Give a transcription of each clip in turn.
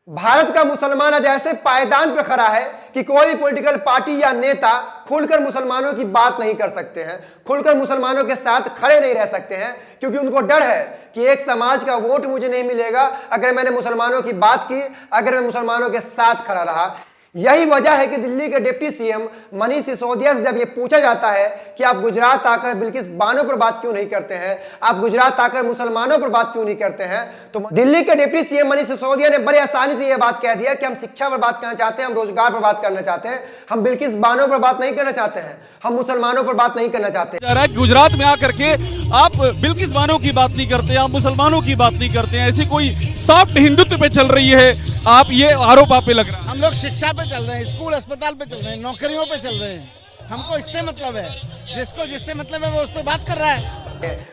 भारत का मुसलमान आज ऐसे पायदान पे खड़ा है कि कोई भी पॉलिटिकल पार्टी या नेता खुलकर मुसलमानों की बात नहीं कर सकते हैं, खुलकर मुसलमानों के साथ खड़े नहीं रह सकते हैं, क्योंकि उनको डर है कि एक समाज का वोट मुझे नहीं मिलेगा अगर मैंने मुसलमानों की बात की, अगर मैं मुसलमानों के साथ खड़ा रहा। यही वजह है कि दिल्ली के डिप्टी सीएम मनीष सिसोदिया से जब ये पूछा जाता है कि आप गुजरात आकर बिल्किस बानो पर बात क्यों नहीं करते हैं, आप गुजरात आकर मुसलमानों पर बात क्यों नहीं करते हैं, तो दिल्ली के डिप्टी सीएम मनीष सिसोदिया ने बड़े आसानी से यह बात कह दिया कि हम शिक्षा पर बात करना चाहते हैं, हम रोजगार पर बात करना चाहते हैं, हम बिल्किस बानो पर बात नहीं करना चाहते हैं, हम मुसलमानों पर बात नहीं करना चाहते। गुजरात में आकर के आप बिल्किस बानो की बात नहीं करते, आप मुसलमानों की बात नहीं करते हैं, ऐसी कोई सॉफ्ट हिंदुत्व पे चल रही है, आप ये आरोप आप पे लग रहा है। हम लोग शिक्षा पे चल रहे हैं, स्कूल अस्पताल पे चल रहे हैं, नौकरियों पे चल रहे हैं, हमको इससे मतलब है, जिसको जिससे मतलब है वो उस पर बात कर रहा है।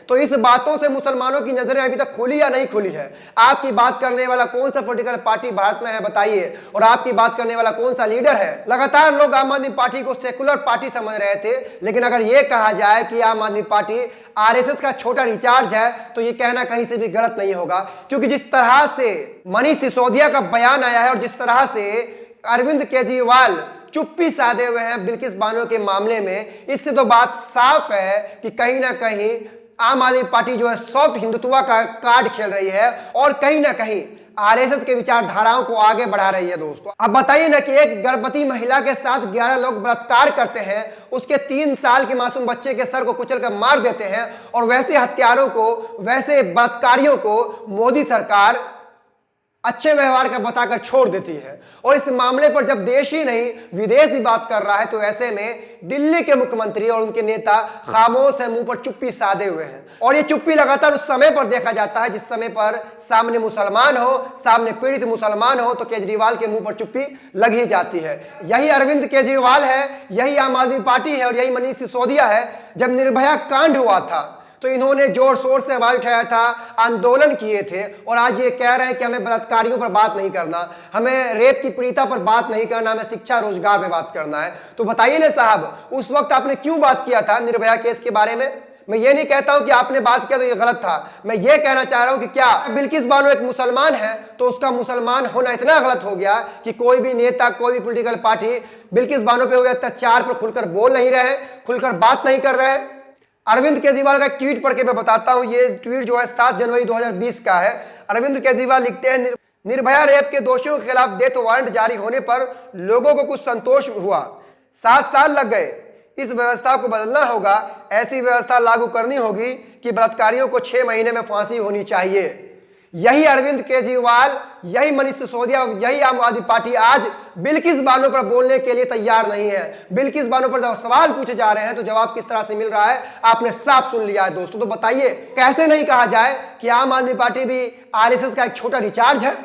तो इस बातों से मुसलमानों की नजरें अभी तक खुली या नहीं खुली है? आपकी बात करने वाला कौन सा पॉलिटिकल पार्टी भारत में है बताइए, और आपकी बात करने वाला कौन सा लीडर है? लगातार लोग आम आदमी पार्टी को सेकुलर पार्टी समझ रहे थे, लेकिन अगर यह कहा जाए कि आम आदमी पार्टी आरएसएस का छोटा रिचार्ज है तो यह कहना कहीं से भी गलत नहीं होगा, क्योंकि जिस तरह से मनीष सिसोदिया का बयान आया है और जिस तरह से अरविंद केजरीवाल चुप्पी साधे हुए हैं बिल्किस बानो के मामले में, इससे तो बात साफ है कि कहीं ना कहीं आम आदमी पार्टी जो है सॉफ्ट हिंदुत्व का कार्ड खेल रही है और कहीं ना कहीं आरएसएस के विचारधाराओं को आगे बढ़ा रही है। दोस्तों, अब बताइए ना कि एक गर्भवती महिला के साथ 11 लोग बलात्कार करते हैं, उसके 3 साल के मासूम बच्चे के सर को कुचलकर मार देते हैं, और वैसे हत्यारों को, वैसे बलात्कारियों को मोदी सरकार अच्छे व्यवहार का बताकर छोड़ देती है। और इस मामले पर जब देश ही नहीं विदेश भी बात कर रहा है, तो ऐसे में दिल्ली के मुख्यमंत्री और उनके नेता खामोश है, मुंह पर चुप्पी साधे हुए हैं। और ये चुप्पी लगातार उस समय पर देखा जाता है जिस समय पर सामने मुसलमान हो, सामने पीड़ित मुसलमान हो, तो केजरीवाल के मुंह पर चुप्पी लग ही जाती है। यही अरविंद केजरीवाल है, यही आम आदमी पार्टी है और यही मनीष सिसोदिया है। जब निर्भया कांड हुआ था तो इन्होंने जोर शोर से आवाज उठाया था, आंदोलन किए थे, और आज ये कह रहे हैं कि हमें बलात्कारियों पर बात नहीं करना, हमें रेप की पीड़िता पर बात नहीं करना, हमें शिक्षा रोजगार पे बात करना है। तो बताइए ना साहब, उस वक्त आपने क्यों बात किया था निर्भया केस के बारे में? मैं ये नहीं कहता हूं कि आपने बात किया तो ये गलत था, मैं ये कहना चाह रहा हूं कि क्या बिल्किस बानो एक मुसलमान है तो उसका मुसलमान होना इतना गलत हो गया कि कोई भी नेता, कोई भी पॉलिटिकल पार्टी बिल्किस बानो पे हुए अत्याचार पर खुलकर बोल नहीं रहे, खुलकर बात नहीं कर रहे? अरविंद केजरीवाल का एक ट्वीट पढ़ के मैं बताता हूं। ये ट्वीट जो है 7 जनवरी 2020 का है। अरविंद केजरीवाल लिखते हैं, निर्भया रेप के दोषियों के खिलाफ डेथ वारंट जारी होने पर लोगों को कुछ संतोष हुआ, 7 साल लग गए, इस व्यवस्था को बदलना होगा, ऐसी व्यवस्था लागू करनी होगी कि बलात्कारियों को 6 महीने में फांसी होनी चाहिए। यही अरविंद केजरीवाल, यही मनीष सिसोदिया, यही आम आदमी पार्टी आज बिल्किस बानो पर बोलने के लिए तैयार नहीं है। बिल्किस बानो पर जब सवाल पूछे जा रहे हैं तो जवाब किस तरह से मिल रहा है आपने साफ सुन लिया है दोस्तों। तो बताइए, कैसे नहीं कहा जाए कि आम आदमी पार्टी भी आरएसएस का एक छोटा रिचार्ज है?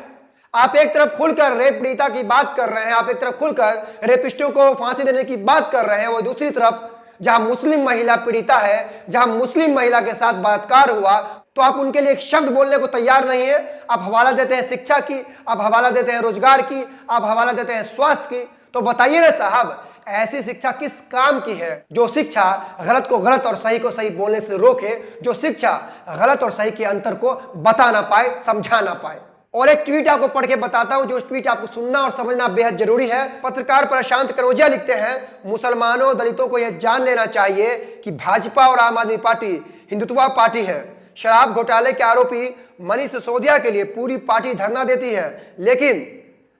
आप एक तरफ खुलकर रेप पीड़िता की बात कर रहे हैं, आप एक तरफ खुलकर रेपिस्टों को फांसी देने की बात कर रहे हैं, वो दूसरी तरफ जहां मुस्लिम महिला पीड़िता है, जहां मुस्लिम महिला के साथ बलात्कार हुआ, तो आप उनके लिए एक शब्द बोलने को तैयार नहीं है। आप हवाला देते हैं शिक्षा की, आप हवाला देते हैं रोजगार की, आप हवाला देते हैं स्वास्थ्य की। तो बताइए ना साहब, ऐसी शिक्षा किस काम की है जो शिक्षा गलत को गलत और सही को सही बोलने से रोके, जो शिक्षा गलत और सही के अंतर को बता ना पाए, समझा ना पाए? और एक ट्वीट आपको पढ़ के बताता हूं, जो ट्वीट आपको सुनना और समझना बेहद जरूरी है। पत्रकार प्रशांत कनौजिया लिखते हैं, मुसलमानों दलितों को यह जान लेना चाहिए कि भाजपा और आम आदमी पार्टी हिंदुत्व पार्टी है। शराब घोटाले के आरोपी मनीष सिसोदिया के लिए पूरी पार्टी धरना देती है, लेकिन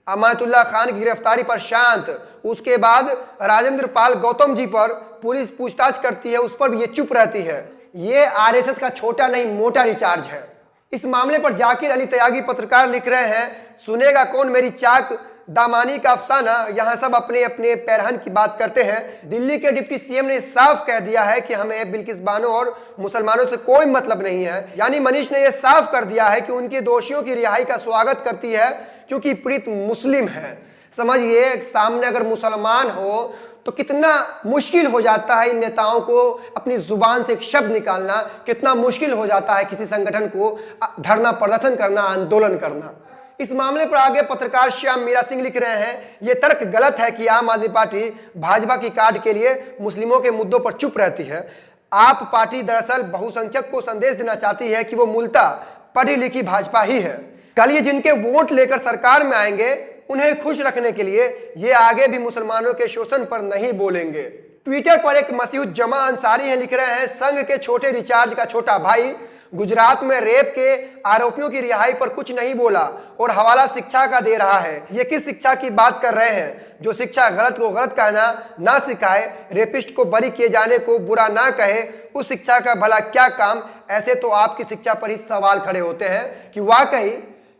अमानतुल्लाह खान की गिरफ्तारी पर शांत, उसके बाद राजेंद्र पाल गौतम जी पर पुलिस पूछताछ करती है, उस पर भी ये चुप रहती है। ये आरएसएस का छोटा नहीं मोटा रिचार्ज है। इस मामले पर जाकिर अली त्यागी पत्रकार लिख रहे हैं, सुनेगा कौन मेरी चाक दामानी का अफसाना, यहां सब अपने अपने पैरहन की बात करते हैं। दिल्ली के डिप्टी सीएम ने साफ कह दिया है कि हमें बिल्किस बानो और मुसलमानों से कोई मतलब नहीं है। यानी मनीष ने यह साफ कर दिया है कि उनके दोषियों की रिहाई का स्वागत करती है क्योंकि पीड़ित मुस्लिम है। समझिए, सामने अगर मुसलमान हो तो कितना मुश्किल हो जाता है इन नेताओं को अपनी जुबान से एक शब्द निकालना, कितना मुश्किल हो जाता है किसी संगठन को धरना प्रदर्शन करना, आंदोलन करना। इस मामले पर आगे पत्रकार श्याम मीरा सिंह लिख रहे हैं, यह तर्क गलत है कि आम आदमी पार्टी भाजपा की कार्ड के लिए मुस्लिमों के मुद्दों पर चुप रहती है। आप पार्टी दरअसल बहुसंख्यक को संदेश देना चाहती है कि वो मूलतः पढ़ी लिखी भाजपा ही है। कल ये जिनके वोट लेकर सरकार में आएंगे, उन्हें खुश रखने के लिए ये आगे भी मुसलमानों के शोषण पर नहीं बोलेंगे। ट्विटर पर एक मसूद जमा अंसारी लिख रहे हैं, संघ के छोटे रिचार्ज का छोटा भाई गुजरात में रेप के आरोपियों की रिहाई पर कुछ नहीं बोला और हवाला शिक्षा का दे रहा है। ये किस शिक्षा की बात कर रहे हैं? जो शिक्षा गलत को गलत कहना ना सिखाए, रेपिस्ट को बरी किए जाने को बुरा ना कहे, उस शिक्षा का भला क्या काम? ऐसे तो आपकी शिक्षा पर ही सवाल खड़े होते हैं कि वाकई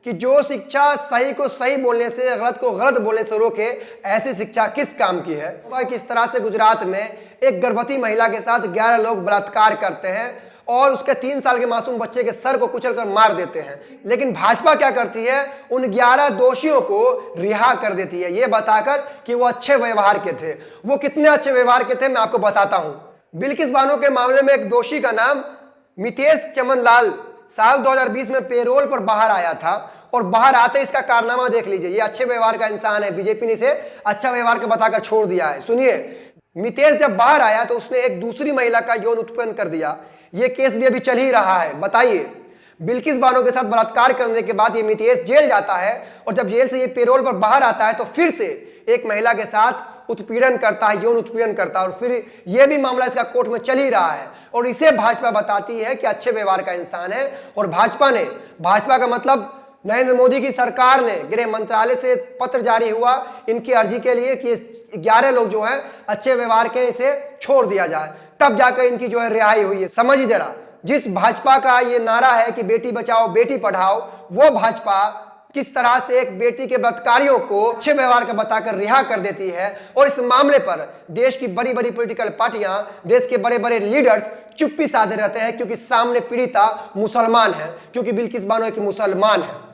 कि जो शिक्षा सही को सही बोलने से, गलत को गलत बोलने से रोके, ऐसी शिक्षा किस काम की है? किस तरह से गुजरात में एक गर्भवती महिला के साथ 11 लोग बलात्कार करते हैं और उसके 3 साल के मासूम बच्चे के सर को कुचलकर मार देते हैं, लेकिन भाजपा क्या करती है? उन 11 दोषियों को रिहा कर देती है, ये बताकर कि वो अच्छे व्यवहार के थे। वो कितने अच्छे व्यवहार के थे मैं आपको बताता हूं। बिल्किस बानो के मामले में एक दोषी का नाम मितेश चमन लाल साल 2020 में पेरोल पर बाहर आया था और बाहर आते इसका कारनामा देख लीजिए। ये अच्छे व्यवहार का इंसान है, बीजेपी ने इसे अच्छा व्यवहार का बताकर छोड़ दिया है। सुनिए, मितेश जब बाहर आया तो उसने एक दूसरी महिला का यौन उत्पीड़न कर दिया। ये केस भी अभी चल ही रहा है। बताइए, बिल्किस बानो के साथ बलात्कार करने के बाद ये मितेश जेल जाता है और जब जेल से ये पेरोल पर बाहर आता है तो फिर से एक महिला के साथ उत्पीड़न करता है, यौन उत्पीड़न करता है और फिर ये भी मामला इसका कोर्ट में चल ही रहा है और इसे भाजपा बताती है कि अच्छे व्यवहार का इंसान है। और भाजपा का मतलब नरेंद्र मोदी की सरकार ने गृह मंत्रालय से पत्र जारी हुआ इनकी अर्जी के लिए कि 11 लोग जो हैं अच्छे व्यवहार के, इसे छोड़ दिया जाए, तब जाकर इनकी जो है रिहाई हुई है। समझिए जरा, जिस भाजपा का ये नारा है कि बेटी बचाओ बेटी पढ़ाओ, वो भाजपा किस तरह से एक बेटी के बलात्कारियों को अच्छे व्यवहार का बताकर रिहा कर देती है। और इस मामले पर देश की बड़ी बड़ी पॉलिटिकल पार्टियां, देश के बड़े बड़े लीडर्स चुप्पी साधे रहते हैं, क्योंकि सामने पीड़िता मुसलमान है, क्योंकि बिल्किस बानो एक मुसलमान है।